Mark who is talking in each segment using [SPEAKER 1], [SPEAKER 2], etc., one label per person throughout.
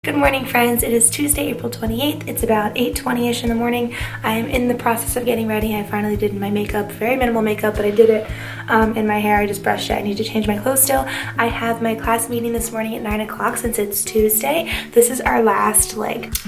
[SPEAKER 1] Good morning, friends. It is Tuesday, April 28th. It's about 8:20ish in the morning. I am in the process of getting ready. I finally did my makeup, very minimal makeup, but I did it. And my hair, I just brushed it. I need to change my clothes still. I have my class meeting this morning at 9 o'clock since it's Tuesday. This is our last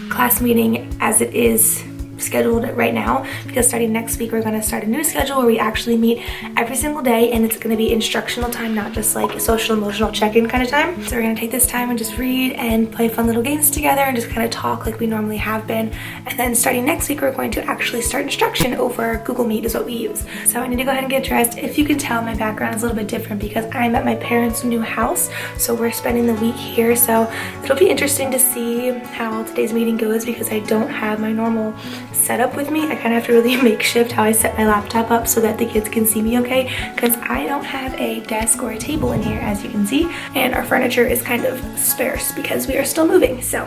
[SPEAKER 1] class meeting as it is scheduled right now, because starting next week we're going to start a new schedule where we actually meet every single day, and it's going to be instructional time, not just like social emotional check-in kind of time. So we're going to take this time and just read and play fun little games together and just kind of talk like we normally have been. And then starting next week we're going to actually start instruction over Google Meet is what we use. So I need to go ahead and get dressed. If you can tell, my background is a little bit different because I'm at my parents' new house, so we're spending the week here. So it'll be interesting to see how today's meeting goes because I don't have my normal setup with me. I kind of have to really makeshift how I set my laptop up so that the kids can see me okay, because I don't have a desk or a table in here, as you can see, and our furniture is kind of sparse because we are still moving. So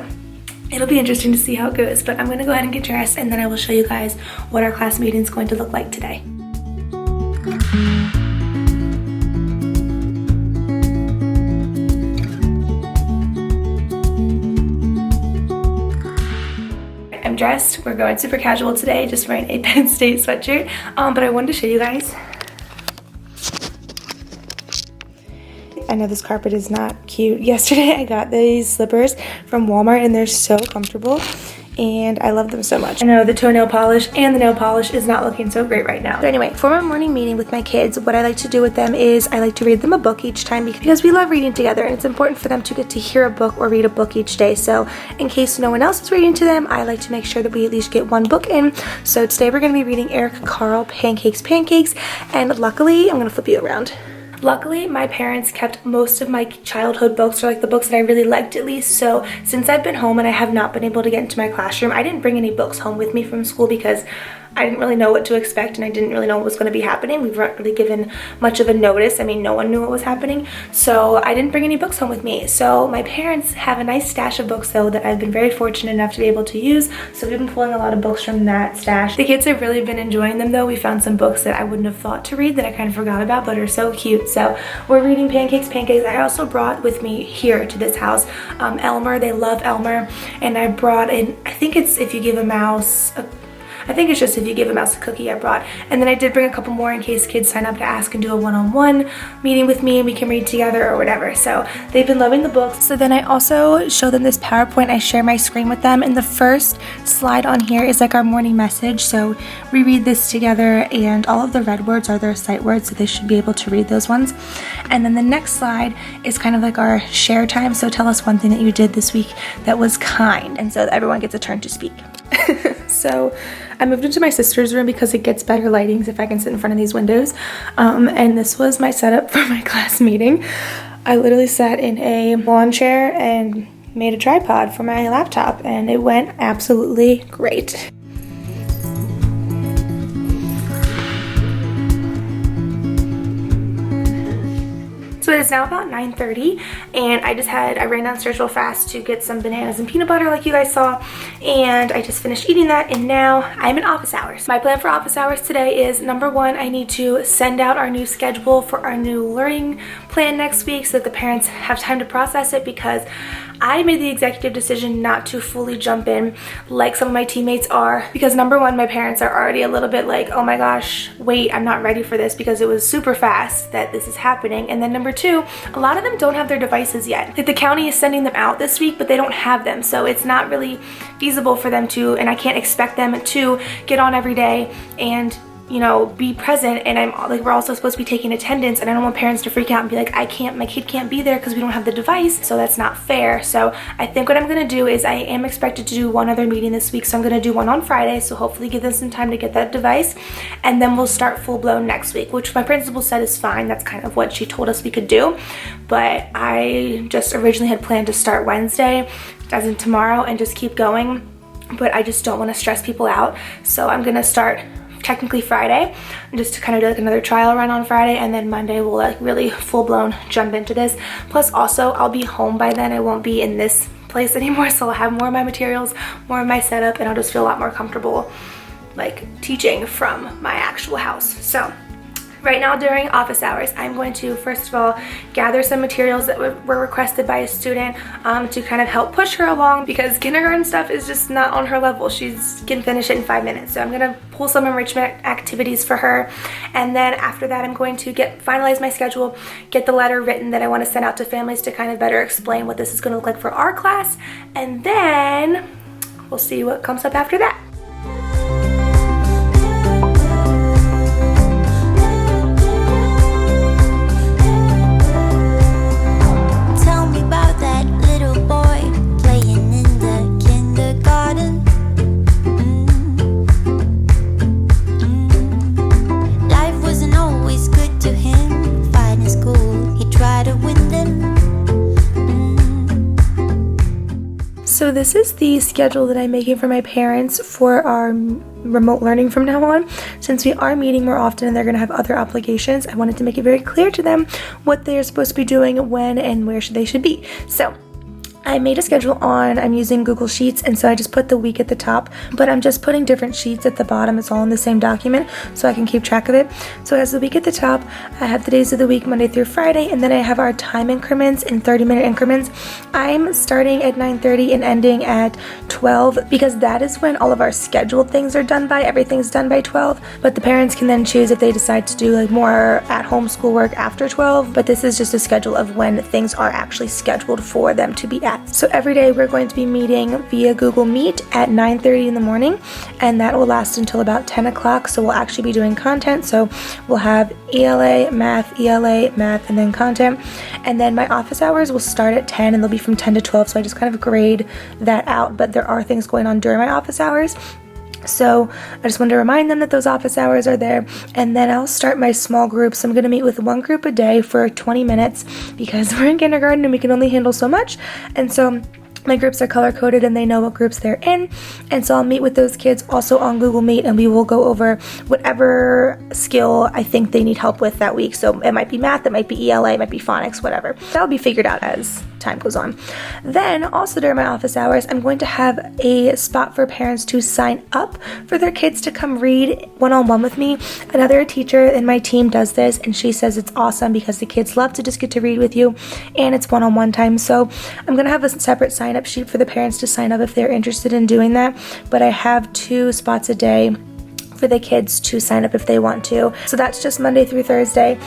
[SPEAKER 1] it'll be interesting to see how it goes, but I'm going to go ahead and get dressed and then I will show you guys what our class meeting is going to look like today. I'm dressed. We're going super casual today, just wearing a Penn State sweatshirt, but I wanted to show you guys. I know this carpet is not cute. Yesterday I got these slippers from Walmart and they're so comfortable and I love them so much. I know the toenail polish and the nail polish is not looking so great right now. So anyway, for my morning meeting with my kids, what I like to do with them is I like to read them a book each time because we love reading together and it's important for them to get to hear a book or read a book each day. So in case no one else is reading to them, I like to make sure that we at least get one book in. So today we're going to be reading Eric Carle, Pancakes, and luckily, I'm going to flip you around. Luckily, my parents kept most of my childhood books, or like the books that I really liked at least. So since I've been home and I have not been able to get into my classroom, I didn't bring any books home with me from school because I didn't really know what to expect and I didn't really know what was going to be happening. We weren't really given much of a notice. I mean, no one knew what was happening. So I didn't bring any books home with me. So my parents have a nice stash of books though that I've been very fortunate enough to be able to use. So we've been pulling a lot of books from that stash. The kids have really been enjoying them though. We found some books that I wouldn't have thought to read that I kind of forgot about but are so cute. So we're reading Pancakes. I also brought with me here to this house Elmer. They love Elmer. And I brought in, I think it's If You Give a Mouse I think it's just If You Give a Mouse a Cookie I brought. And then I did bring a couple more in case kids sign up to ask and do a one-on-one meeting with me and we can read together or whatever. So they've been loving the books. So then I also show them this PowerPoint. I share my screen with them. And the first slide on here is like our morning message. So we read this together and all of the red words are their sight words. So they should be able to read those ones. And then the next slide is kind of like our share time. So tell us one thing that you did this week that was kind. And so everyone gets a turn to speak. So I moved into my sister's room because it gets better lighting if I can sit in front of these windows. And this was my setup for my class meeting. I literally sat in a lawn chair and made a tripod for my laptop and it went absolutely great. So it is now about 9:30 and I ran downstairs real fast to get some bananas and peanut butter like you guys saw, and I just finished eating that and now I'm in office hours. My plan for office hours today is number one, I need to send out our new schedule for our new learning plan next week so that the parents have time to process it, because I made the executive decision not to fully jump in like some of my teammates are, because number one, my parents are already a little bit like, oh my gosh, wait, I'm not ready for this because it was super fast that this is happening. And then number two, a lot of them don't have their devices yet. Like the county is sending them out this week, but they don't have them. So it's not really feasible for them to, and I can't expect them to get on every day and be present, and we're also supposed to be taking attendance, and I don't want parents to freak out and be like, my kid can't be there because we don't have the device, so that's not fair. So I think what I'm gonna do is I am expected to do one other meeting this week, so I'm gonna do one on Friday, so hopefully give them some time to get that device, and then we'll start full-blown next week, which my principal said is fine. That's kind of what she told us we could do, but I just originally had planned to start Wednesday, as in tomorrow, and just keep going, but I just don't want to stress people out, so I'm gonna start technically Friday, just to kind of do like another trial run on Friday, and then Monday we'll like really full-blown jump into this. Plus also I'll be home by then. I won't be in this place anymore, so I'll have more of my materials, more of my setup, and I'll just feel a lot more comfortable like teaching from my actual house. So Right now during office hours, I'm going to first of all gather some materials that were requested by a student to kind of help push her along, because kindergarten stuff is just not on her level. She can finish it in 5 minutes. So I'm going to pull some enrichment activities for her, and then after that I'm going to finalize my schedule, get the letter written that I want to send out to families to kind of better explain what this is going to look like for our class, and then we'll see what comes up after that. So this is the schedule that I'm making for my parents for our remote learning from now on. Since we are meeting more often and they're going to have other obligations, I wanted to make it very clear to them what they're supposed to be doing, when, and where they should be. So I made a schedule I'm using Google Sheets, and so I just put the week at the top, but I'm just putting different sheets at the bottom. It's all in the same document so I can keep track of it. So as the week at the top, I have the days of the week, Monday through Friday, and then I have our time increments in 30-minute increments. I'm starting at 9:30 and ending at 12 because that is when all of our scheduled things are done by. Everything's done by 12, but the parents can then choose if they decide to do like more at-home schoolwork after 12, but this is just a schedule of when things are actually scheduled for them to be at. So every day we're going to be meeting via Google Meet at 9:30 in the morning, and that will last until about 10 o'clock. So we'll actually be doing content. So we'll have ELA, math, and then content. And then my office hours will start at 10 and they'll be from 10 to 12. So I just kind of grade that out, but there are things going on during my office hours. So I just wanted to remind them that those office hours are there, and then I'll start my small groups. I'm going to meet with one group a day for 20 minutes because we're in kindergarten and we can only handle so much, and so my groups are color-coded and they know what groups they're in, and so I'll meet with those kids also on Google Meet, and we will go over whatever skill I think they need help with that week. So it might be math, it might be ELA, it might be phonics, whatever. That'll be figured out as time goes on. Then also during my office hours, I'm going to have a spot for parents to sign up for their kids to come read one-on-one with me. Another teacher in my team does this, and she says it's awesome because the kids love to just get to read with you, and it's one-on-one time. So I'm going to have a separate sign-up sheet for the parents to sign up if they're interested in doing that, but I have 2 spots a day for the kids to sign up if they want to. So that's just Monday through Thursday,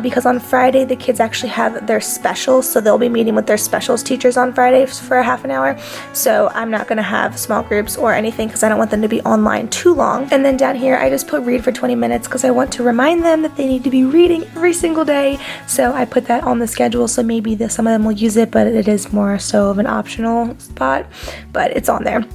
[SPEAKER 1] because on Friday the kids actually have their specials, so they'll be meeting with their specials teachers on Friday for a half an hour. So I'm not going to have small groups or anything because I don't want them to be online too long. And then down here I just put read for 20 minutes because I want to remind them that they need to be reading every single day. So I put that on the schedule, so maybe some of them will use it, but it is more so of an optional spot, but it's on there.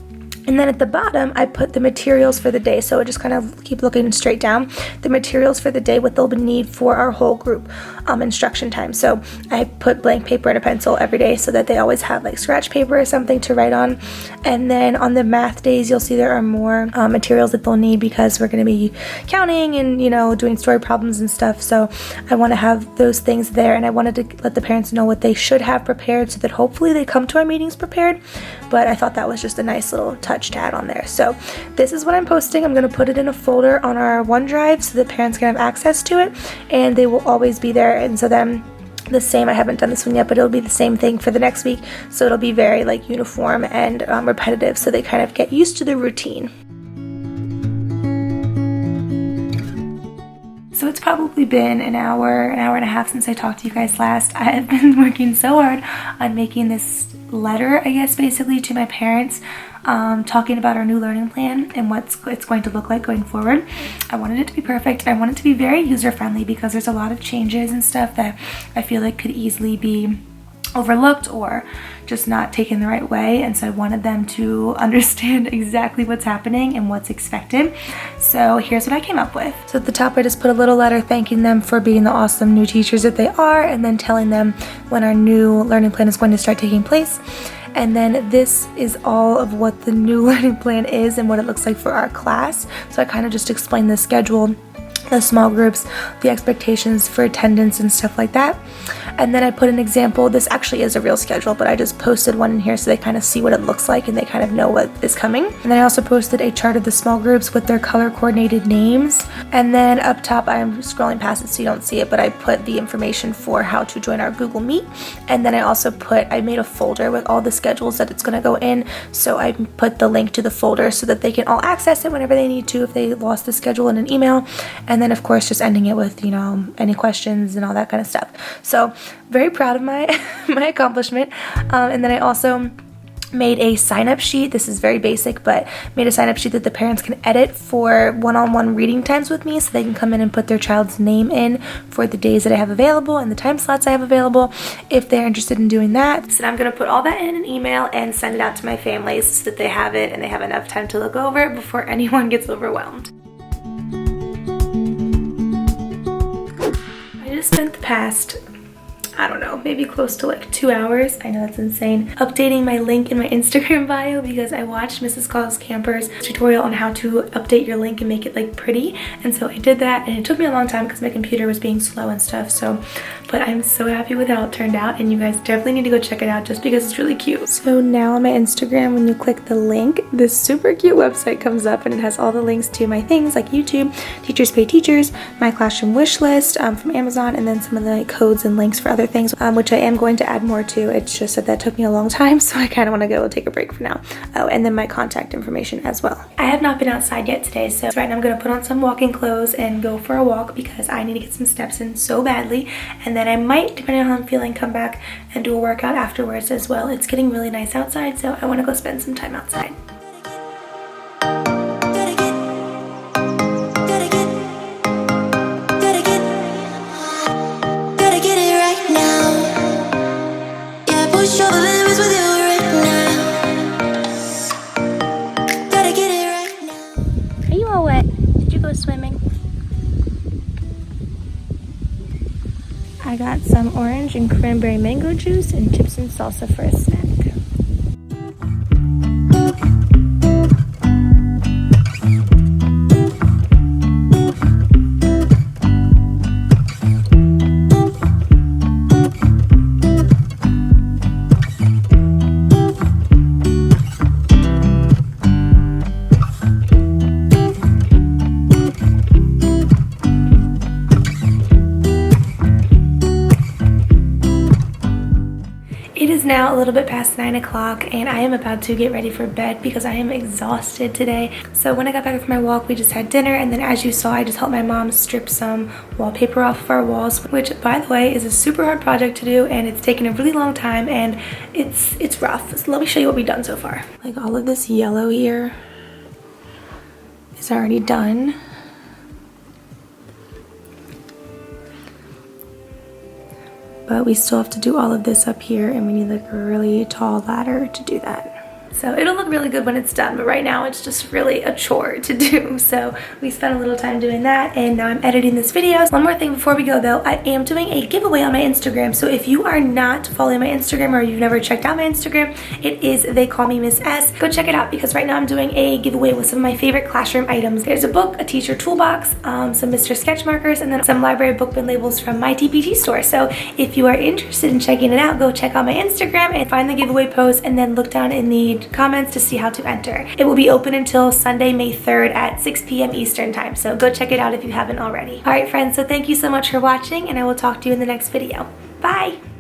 [SPEAKER 1] And then at the bottom, I put the materials for the day. So I just kind of keep looking straight down. The materials for the day, what they'll need for our whole group instruction time. So I put blank paper and a pencil every day so that they always have like scratch paper or something to write on. And then on the math days, you'll see there are more materials that they'll need because we're going to be counting and, doing story problems and stuff. So I want to have those things there, and I wanted to let the parents know what they should have prepared so that hopefully they come to our meetings prepared. But I thought that was just a nice little touch to add on there. So this is what I'm posting. I'm going to put it in a folder on our OneDrive so that parents can have access to it, and they will always be there. And so then the same, I haven't done this one yet, but it'll be the same thing for the next week. So it'll be very like uniform and repetitive, so they kind of get used to the routine. So it's probably been an hour and a half since I talked to you guys last. I have been working so hard on making this letter, I guess, basically to my parents, talking about our new learning plan and what it's going to look like going forward. I wanted it to be perfect. I want it to be very user-friendly because there's a lot of changes and stuff that I feel like could easily be overlooked or just not taken the right way, and so I wanted them to understand exactly what's happening and what's expected. So here's what I came up with. So at the top I just put a little letter thanking them for being the awesome new teachers that they are, and then telling them when our new learning plan is going to start taking place. And then this is all of what the new learning plan is and what it looks like for our class. So I kind of just explained the schedule, the small groups, the expectations for attendance and stuff like that. And then I put an example. This actually is a real schedule, but I just posted one in here so they kind of see what it looks like and they kind of know what is coming. And then I also posted a chart of the small groups with their color coordinated names. And then up top, I'm scrolling past it so you don't see it, but I put the information for how to join our Google Meet. And then I also I made a folder with all the schedules that it's going to go in. So I put the link to the folder so that they can all access it whenever they need to if they lost the schedule in an email. And then of course just ending it with, you know, any questions and all that kind of stuff. So very proud of my my accomplishment. And then I also made a sign-up sheet. This is very basic, but made a sign-up sheet that the parents can edit for one-on-one reading times with me, so they can come in and put their child's name in for the days that I have available and the time slots I have available if they're interested in doing that. So I'm going to put all that in an email and send it out to my families so that they have it and they have enough time to look over it before anyone gets overwhelmed. I just spent the past, I don't know, maybe close to like 2 hours, I know that's insane, updating my link in my Instagram bio because I watched Mrs. Claus Camper's tutorial on how to update your link and make it like pretty. And so I did that, and it took me a long time because my computer was being slow and stuff. So, but I'm so happy with how it turned out, and you guys definitely need to go check it out just because it's really cute. So now on my Instagram, when you click the link, this super cute website comes up and it has all the links to my things like YouTube, Teachers Pay Teachers, my classroom wish list from Amazon, and then some of the codes and links for other things, which I am going to add more to. It's just that took me a long time, so I kind of want to go take a break for now. Oh, and then my contact information as well. I have not been outside yet today, so right now I'm going to put on some walking clothes and go for a walk because I need to get some steps in so badly. And then I might, depending on how I'm feeling, come back and do a workout afterwards as well. It's getting really nice outside, so I want to go spend some time outside. Swimming. I got some orange and cranberry mango juice and chips and salsa for a snack. It is now a little bit past 9 o'clock and I am about to get ready for bed because I am exhausted today. So when I got back from my walk, we just had dinner, and then as you saw, I just helped my mom strip some wallpaper off of our walls, which by the way is a super hard project to do, and it's taken a really long time and it's rough. So let me show you what we've done so far. Like all of this yellow here is already done. But we still have to do all of this up here, and we need like a really tall ladder to do that. So it'll look really good when it's done, but right now it's just really a chore to do. So we spent a little time doing that, and now I'm editing this video. One more thing before we go though, I am doing a giveaway on my Instagram. So if you are not following my Instagram or you've never checked out my Instagram, it is They Call Me Miss S. Go check it out because right now I'm doing a giveaway with some of my favorite classroom items. There's a book, a teacher toolbox, some Mr. Sketch markers, and then some library book bin labels from my TPT store. So if you are interested in checking it out, go check out my Instagram and find the giveaway post, and then look down in the comments to see how to enter. It will be open until Sunday, May 3rd at 6 p.m. Eastern time, so go check it out if you haven't already. Alright friends, so thank you so much for watching, and I will talk to you in the next video. Bye!